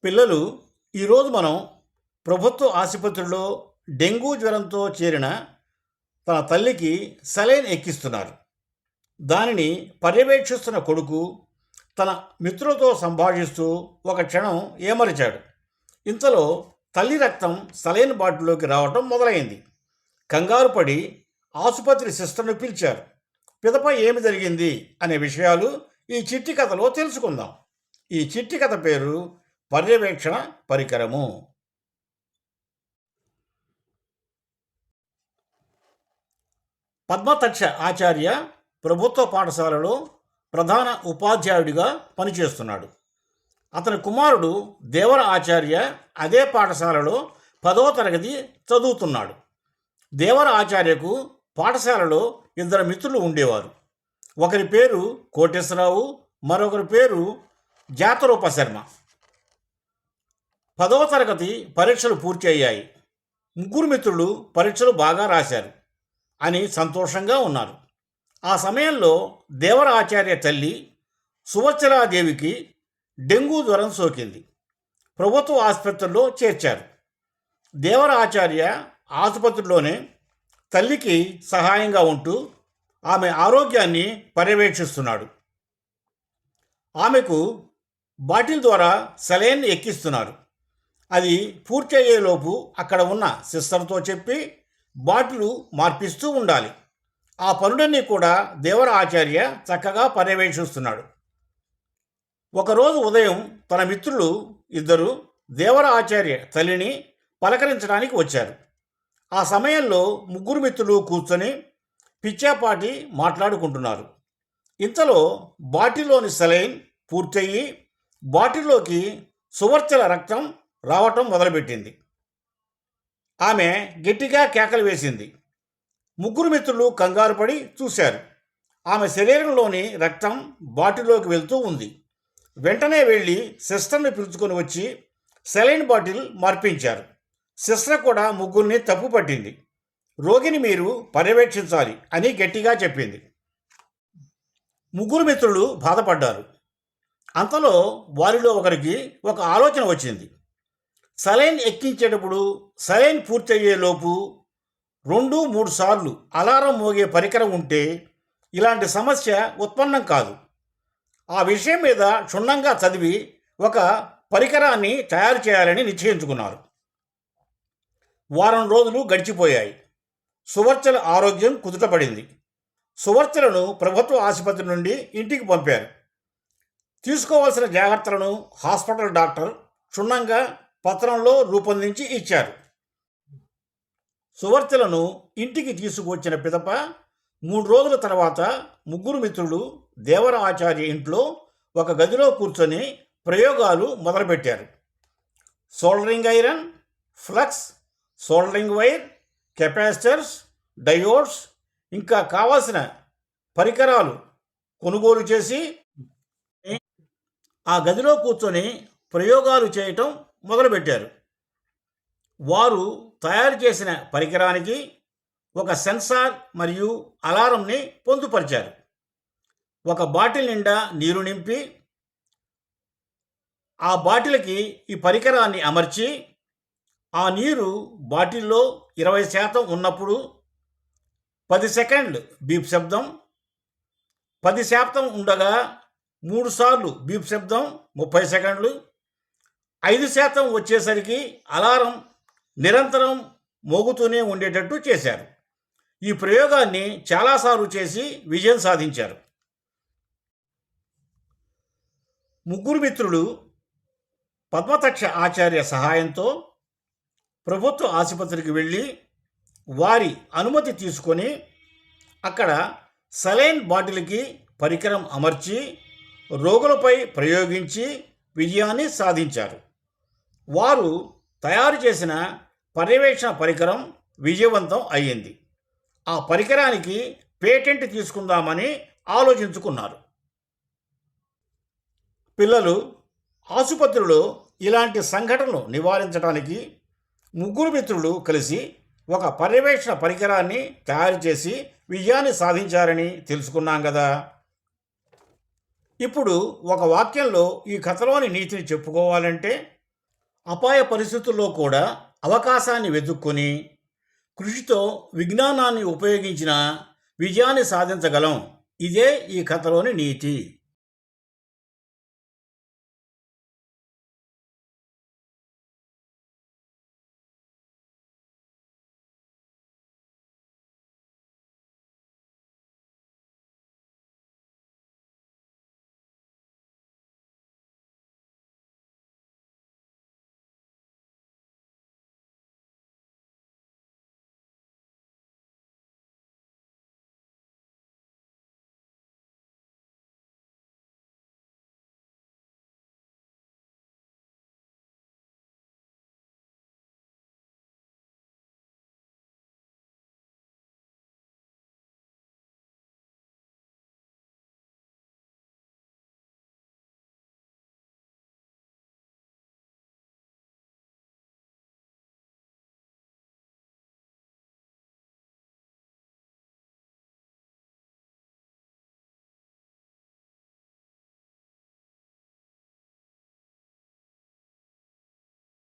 పిల్లలు, ఈరోజు మనం ప్రభుత్వ ఆసుపత్రిలో డెంగూ జ్వరంతో చేరిన తన తల్లికి సలైన్ ఎక్కిస్తున్నారు. దానిని పర్యవేక్షిస్తున్న కొడుకు తన మిత్రులతో సంభాషిస్తూ ఒక క్షణం ఏమరిచాడు. ఇంతలో తల్లి రక్తం సలైన్ బాటిల్లోకి రావటం మొదలైంది. కంగారు పడి ఆసుపత్రి సిస్టర్ను పిలిచారు. పిదప ఏమి జరిగింది అనే విషయాలు ఈ చిట్టి కథలో తెలుసుకుందాం. ఈ చిట్టి కథ పేరు పర్యవేక్షణ పరికరము. పద్మతక్ష ఆచార్య ప్రభుత్వ పాఠశాలలో ప్రధాన ఉపాధ్యాయుడిగా పనిచేస్తున్నాడు. అతని కుమారుడు దేవర ఆచార్య అదే పాఠశాలలో 10వ తరగతి చదువుతున్నాడు. దేవర ఆచార్యకు పాఠశాలలో 2 మిత్రులు ఉండేవారు. ఒకరి పేరు కోటేశ్వరరావు, మరొకరి పేరు జాతరూప శర్మ. 10వ తరగతి పరీక్షలు పూర్తి అయ్యాయి. ముగ్గురు మిత్రులు పరీక్షలు బాగా రాశారు అని సంతోషంగా ఉన్నారు. ఆ సమయంలో దేవర ఆచార్య తల్లి సువత్సలాదేవికి డెంగూ జ్వరం సోకింది. ప్రభుత్వ ఆసుపత్రిలో చేర్చారు. దేవర ఆచార్య ఆసుపత్రిలోనే తల్లికి సహాయంగా ఉంటూ ఆమె ఆరోగ్యాన్ని పర్యవేక్షిస్తున్నాడు. ఆమెకు బాటిల్ ద్వారా సెలైన్ ఎక్కిస్తున్నారు. అది పూర్తి అయ్యేలోపు అక్కడ ఉన్న సిస్టర్తో చెప్పి బాటిల్ మార్పిస్తూ ఉండాలి. ఆ పనులన్నీ కూడా దేవర ఆచార్య చక్కగా పర్యవేక్షిస్తున్నాడు. ఒకరోజు ఉదయం తన మిత్రులు 2 దేవర ఆచార్య తల్లిని పలకరించడానికి వచ్చారు. ఆ సమయంలో ముగ్గురు మిత్రులు కూర్చొని పిచ్చాపాటి మాట్లాడుకుంటున్నారు. ఇంతలో బాటిల్లోని సెలైన్ పూర్తయి బాటిల్లోకి సువర్చల రక్తం రావటం మొదలుపెట్టింది. ఆమె గట్టిగా కేకలు వేసింది. ముగ్గురు మిత్రులు కంగారు పడి చూశారు. ఆమె శరీరంలోని రక్తం బాటిల్లోకి వెళ్తూ ఉంది. వెంటనే వెళ్ళి సిస్టర్ని పిలుచుకొని వచ్చి సెలైన్ బాటిల్ మార్పించారు. సిస్టర్ కూడా ముగ్గురిని తప్పు పట్టింది. రోగిని మీరు పర్యవేక్షించాలి అని గట్టిగా చెప్పింది. ముగ్గురు మిత్రులు బాధపడ్డారు. అంతలో వారిలో ఒకరికి ఒక ఆలోచన వచ్చింది. సలైన్ ఎక్కించేటప్పుడు సలైన్ పూర్తయ్యేలోపు 2-3 సార్లు అలారం మోగే పరికరం ఉంటే ఇలాంటి సమస్య ఉత్పన్నం కాదు. ఆ విషయం మీద క్షుణ్ణంగా చదివి ఒక పరికరాన్ని తయారు చేయాలని నిశ్చయించుకున్నారు. వారం రోజులు గడిచిపోయాయి. సువర్చల ఆరోగ్యం కుదుటపడింది. సువర్చలను ప్రభుత్వ ఆసుపత్రి నుండి ఇంటికి పంపారు. తీసుకోవాల్సిన జాగ్రత్తలను హాస్పిటల్ డాక్టర్ క్షుణ్ణంగా పత్రంలో రూపొందించి ఇచ్చారు. సువర్చలను ఇంటికి తీసుకువచ్చిన పిదప 3 రోజుల తర్వాత ముగ్గురు మిత్రులు దేవర ఆచార్య ఇంట్లో ఒక గదిలో కూర్చొని ప్రయోగాలు మొదలుపెట్టారు. Soldering iron, flux, soldering wire, capacitors, diodes ఇంకా కావాల్సిన పరికరాలు కొనుగోలు చేసి ఆ గదిలో కూర్చొని ప్రయోగాలు చేయటం మొదలుపెట్టారు. వారు తయారు చేసిన పరికరానికి ఒక సెన్సార్ మరియు అలారంని పొందుపరిచారు. ఒక బాటిల్ నిండా నీరు నింపి ఆ బాటిల్కి ఈ పరికరాన్ని అమర్చి ఆ నీరు బాటిల్లో 20% ఉన్నప్పుడు 10 సెకండ్లు బీప్ శబ్దం, 10% ఉండగా 3 సార్లు బీప్ శబ్దం 30 సెకండ్లు, 5% వచ్చేసరికి అలారం నిరంతరం మోగుతూనే ఉండేటట్టు చేశారు. ఈ ప్రయోగాన్ని చాలాసార్లు చేసి విజయం సాధించారు. ముగ్గురు మిత్రులు పద్మతక్ష ఆచార్య సహాయంతో ప్రభుత్వ ఆసుపత్రికి వెళ్ళి వారి అనుమతి తీసుకొని అక్కడ సలైన్ బాటిల్కి పరికరం అమర్చి రోగులపై ప్రయోగించి విజయాన్ని సాధించారు. వారు తయారు చేసిన పర్యవేక్షణ పరికరం విజయవంతం అయ్యింది. ఆ పరికరానికి పేటెంట్ తీసుకుందామని ఆలోచించుకున్నారు. పిల్లలు, ఆసుపత్రిలో ఇలాంటి సంఘటనలు నివారించడానికి ముగ్గురు మిత్రులు కలిసి ఒక పర్యవేక్షణ పరికరాన్ని తయారు చేసి విజయాన్ని సాధించారని తెలుసుకున్నాం కదా. ఇప్పుడు ఒక వాక్యంలో ఈ కథలోని నీతిని చెప్పుకోవాలంటే అపాయ పరిస్థితుల్లో కూడా అవకాశాన్ని వెతుక్కొని కృషితో విజ్ఞానాన్ని ఉపయోగించిన విజయాన్ని సాధించగలం. ఇదే ఈ కథలోని నీతి.